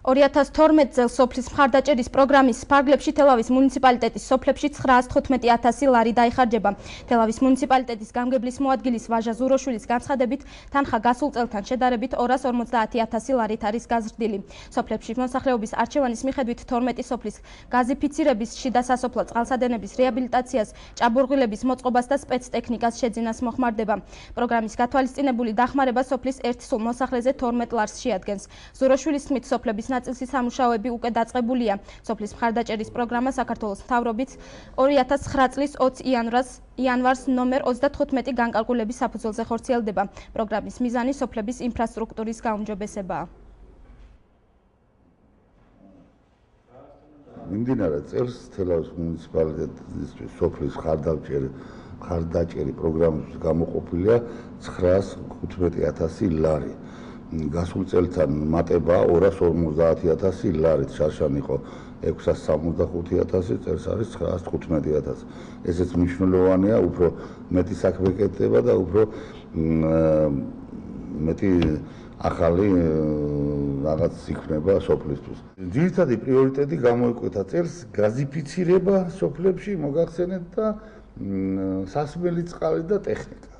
2012 წელს სოფლის მხარდაჭერის პროგრამის ფარგლებში თელავის მუნიციპალიტეტის სოფლებში 915,000 ლარი დაიხარჯება. თელავის მუნიციპალიტეტის გამგებლის მოადგილის ვაჟა ზუროშვილის განცხადებით, თანხა გასულ წელთან შედარებით 250,000 ლარით არის გაზრდილი. სოფლებში მოსახლეობის არჩევანის მიხედვით 12 სოფლის გაზიფიცირების, შიდა სასოფლო წყალსადენების რეაბილიტაციას, ჭაბურღილების მოწყობას და სპეცტექნიკას შეძინას მოხმარდება. პროგრამის გათვალისწინებული დახმარება სოფლის ერთ სულ მოსახლეზე 12 ლარს შეადგენს. ზუროშვილის თქმით, სოფლების ნაწილში სამუშაოები უკვე დაწყებულია. სოფლის მხარდაჭერის პროგრამა საქართველოს მთავრობით 2009 წლის 20 იანვარს ნომერ 35 განკარგულების საფუძველზე ხორციელდება. პროგრამის მიზანი სოფლების ინფრასტრუქტურის გაუმჯობესებაა. მიმდინარე წელს თელავის მუნიციპალიტეტის სოფლის მხარდაჭერი პროგრამის გამოყოფილია 915,000 ლარი. გასულ წელთან მატება 250,000 ლარით, შარშან იყო 665,000, წელს არის 915,000. ესეც მნიშვნელოვანია, უფრო მეტი საქმე კეთდება და უფრო მეტი ახალი რაღაც იქნება სოფლისთვის. ძირითადი პრიორიტეტი გამოიკვეთა წელს გაზიფიცირება სოფლებში, მოგახსენეთ და სასმელი წყალი და ტექნიკა.